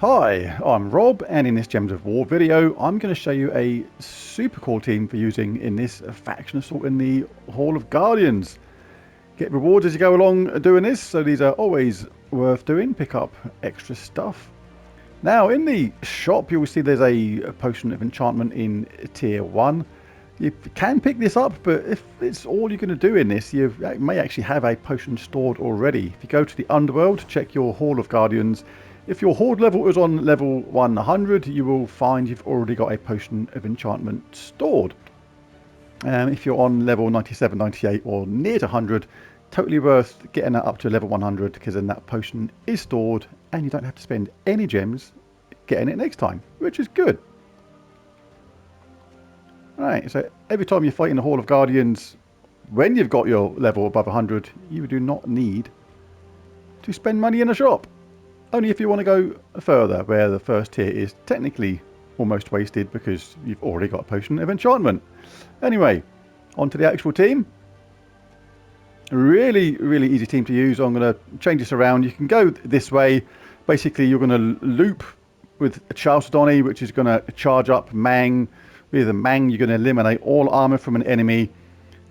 Hi, I'm Rob, and in this Gems of War video I'm going to show you a super cool team for using in this faction assault in the Hall of Guardians. Get rewards as you go along doing this, so these are always worth doing. Pick up extra stuff. Now in the shop you'll see there's a potion of enchantment in tier 1. You can pick this up, but if it's all you're going to do in this, you may actually have a potion stored already. If you go to the underworld, check your Hall of Guardians. If your horde level is on level 100, you will find you've already got a potion of enchantment stored. If you're on level 97, 98 or near to 100, totally worth getting that up to level 100, because then that potion is stored and you don't have to spend any gems getting it next time, which is good. Right, so every time you fight in the Hall of Guardians, when you've got your level above 100, you do not need to spend money in a shop. Only if you want to go further, where the first tier is technically almost wasted because you've already got a potion of enchantment. Anyway, on to the actual team. Really easy team to use. I'm going to change this around. You can go this way. Basically, you're going to loop with a Chalcedony, which is going to charge up Mang. With a Mang, you're going to eliminate all armor from an enemy.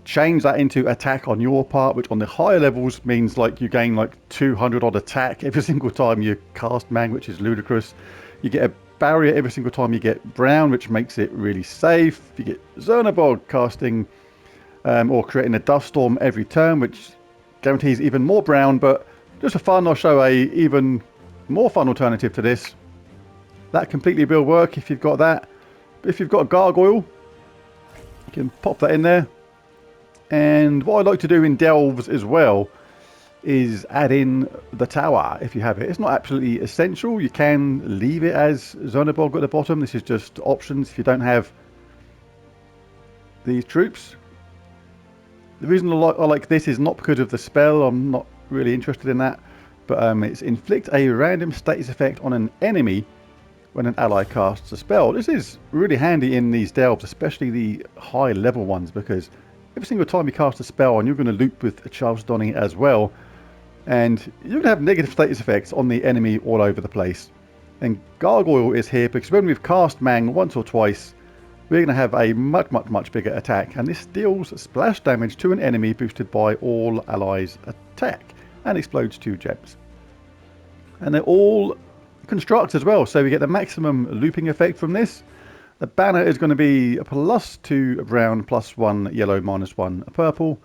Change that into attack on your part, which on the higher levels means like you gain like 200 odd attack every single time you cast Mang, which is ludicrous. You get a barrier every single time you get brown, which makes it really safe. You get Zernabog casting or creating a dust storm every turn, which guarantees even more brown. But just for fun, I'll show a even more fun alternative to this. That completely will work if you've got that. But if you've got a gargoyle, you can pop that in there. And what I like to do in delves as well is add in the tower if you have it. It's not absolutely essential. You can leave it as Zonabog at the bottom. This is just options if you don't have these troops. The reason I like this is not because of the spell. I'm not really interested in that. But it's inflict a random status effect on an enemy when an ally casts a spell. This is really handy in these delves, especially the high level ones, because every single time you cast a spell, and you're going to loop with a Chalcedony as well, and you're going to have negative status effects on the enemy all over the place. And Gargoyle is here because when we've cast Mang once or twice, we're going to have a much bigger attack, and this deals splash damage to an enemy boosted by all allies' attack, and explodes 2 gems. And they're all construct as well, so we get the maximum looping effect from this. The banner is going to be a +2 brown, +1 yellow, -1 purple.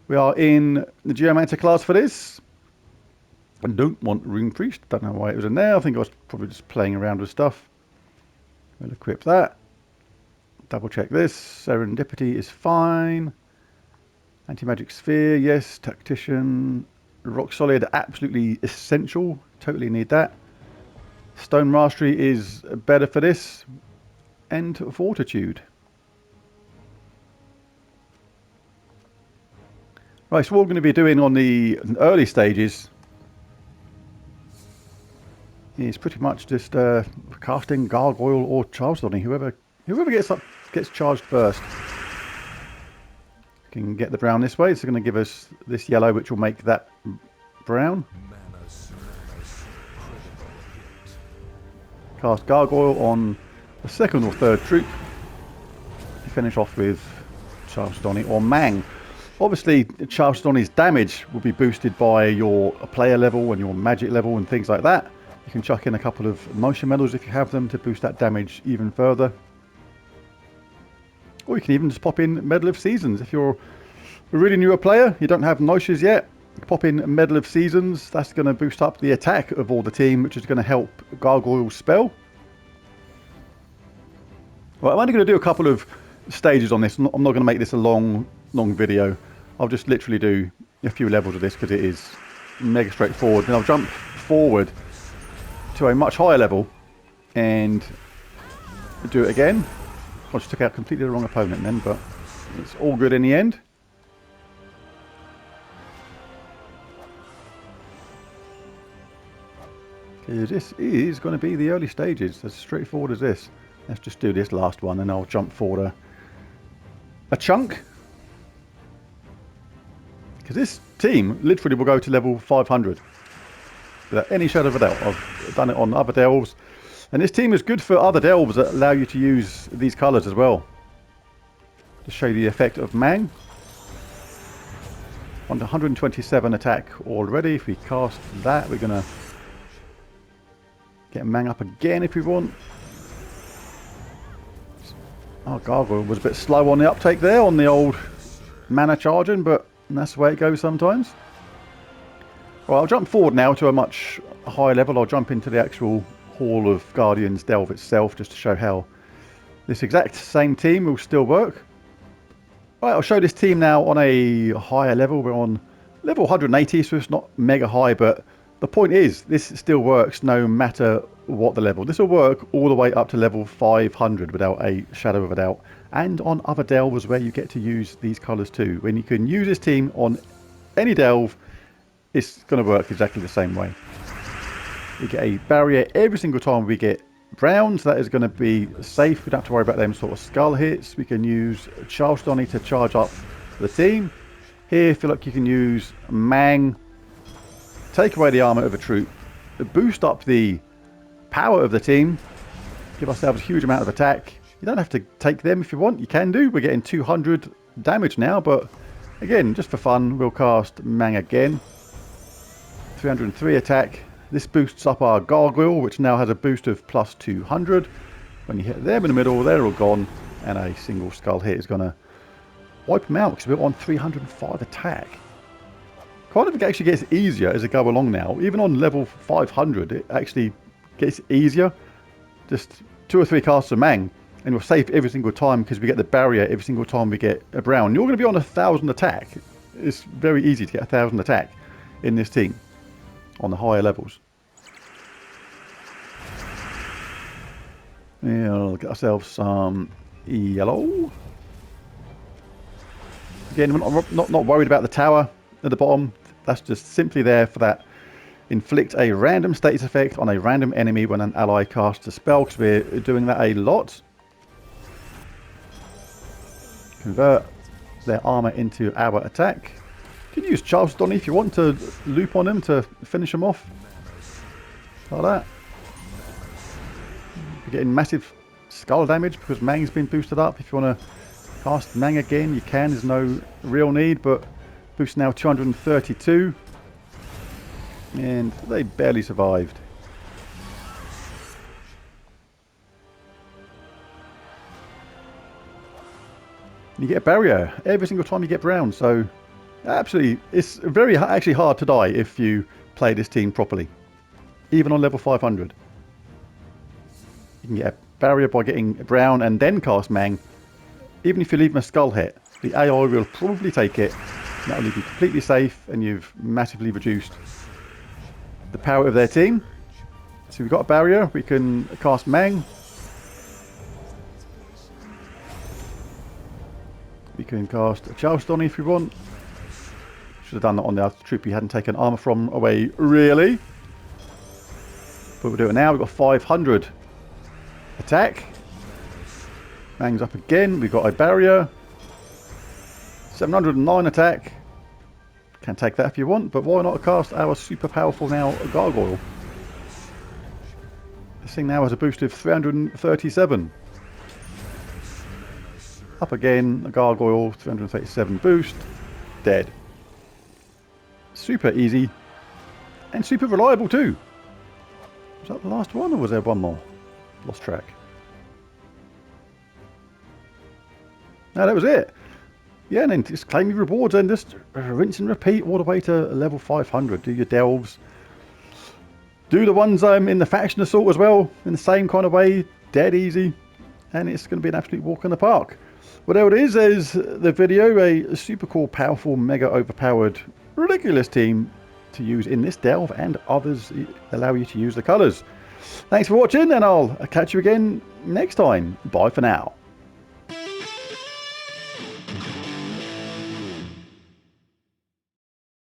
We are in the Geomancer class for this. I don't want Rune Priest. Don't know why it was in there. I think I was probably just playing around with stuff. We'll equip that. Double check this. Serendipity is fine. Anti-magic sphere, yes. Tactician. Rock solid, absolutely essential. Totally need that. Stone mastery is better for this. And fortitude. Right, so what we're going to be doing on the early stages is pretty much just casting Gargoyle or Chalcedony. Whoever gets charged first can get the brown this way. It's going to give us this yellow, which will make that brown. Cast Gargoyle on the second or third troop. You finish off with Chalcedony or Mang. Obviously, Chalcedony's damage will be boosted by your player level and your magic level and things like that. You can chuck in a couple of motion medals if you have them to boost that damage even further. Or you can even just pop in Medal of Seasons. If you're a really newer player, you don't have Noches yet, pop in Medal of Seasons. That's going to boost up the attack of all the team, which is going to help Gargoyle's spell. Well, I'm only going to do a couple of stages on this. I'm not going to make this a long video. I'll just literally do a few levels of this because it is mega straightforward. Then I'll jump forward to a much higher level and do it again. I just took out completely the wrong opponent then, but it's all good in the end. Because this is going to be the early stages, as straightforward as this. Let's just do this last one and I'll jump forward a chunk. Because this team literally will go to level 500. without any shadow of a doubt. I've done it on other delves. And this team is good for other delves that allow you to use these colours as well. To show you the effect of Mang. On 127 attack already. If we cast that, we're going to get Mang up again if we want. Oh, Gargoyle was a bit slow on the uptake there on the old mana charging, but that's the way it goes sometimes. Well, I'll jump forward now to a much higher level. I'll jump into the actual Hall of Guardians delve itself just to show how this exact same team will still work. Right, I'll show this team now on a higher level. We're on level 180, so it's not mega high, but the point is this still works no matter what the level. This will work all the way up to level 500 without a shadow of a doubt. And on other delves where you get to use these colours too. When you can use this team on any delve, it's going to work exactly the same way. We get a barrier every single time we get browns. That is going to be safe. We don't have to worry about them sort of skull hits. We can use Charleston to charge up the team. Here, I feel like you can use Mang, take away the armor of a troop, boost up the power of the team, give ourselves a huge amount of attack. You don't have to take them if you want. You can do. We're getting 200 damage now, but again, just for fun, we'll cast Mang again. 303 attack. This boosts up our Gargoyle, which now has a boost of plus 200. When you hit them in the middle, they're all gone, and a single skull hit is going to wipe them out because we're on 305 attack. Kind of actually gets easier as it goes along now. Even on level 500, it actually gets easier. Just 2 or 3 casts of Mang, and we're safe every single time because we get the barrier every single time we get a brown. You're going to be on 1,000 attack. It's very easy to get 1,000 attack in this team on the higher levels. Yeah, we'll get ourselves some yellow. Again, we're not worried about the tower at the bottom. That's just simply there for that. Inflict a random status effect on a random enemy when an ally casts a spell, because we're doing that a lot. Convert their armor into our attack. You can use Charleston if you want to loop on them to finish them off. Like that. You're getting massive skull damage because Mang's been boosted up. If you want to cast Mang again, you can. There's no real need, but boost now 232. And they barely survived. You get a barrier every single time you get brown, so absolutely, it's very actually hard to die if you play this team properly, even on level 500. You can get a barrier by getting brown and then cast Mang. Even if you leave them a skull hit, the AI will probably take it. That will leave you completely safe, and you've massively reduced the power of their team. So we've got a barrier, we can cast Mang. We can cast Charleston if we want. Should have done that on the other troop we hadn't taken armor from away, really. But we'll do it now. We've got 500 attack. Mang's up again. We've got a barrier. 709 attack. Can take that if you want, but why not cast our super powerful now Gargoyle? This thing now has a boost of 337. Up again, a Gargoyle, 337 boost, dead. Super easy, and super reliable too. Was that the last one, or was there one more? Lost track. No, that was it. Yeah, and then just claim your rewards and just rinse and repeat all the way to level 500. Do your delves. Do the ones in the faction assault as well, in the same kind of way, dead easy. And it's going to be an absolute walk in the park. Well, there it is. There's the video. A super cool, powerful, mega overpowered, ridiculous team to use in this delve, and others allow you to use the colours. Thanks for watching, and I'll catch you again next time. Bye for now.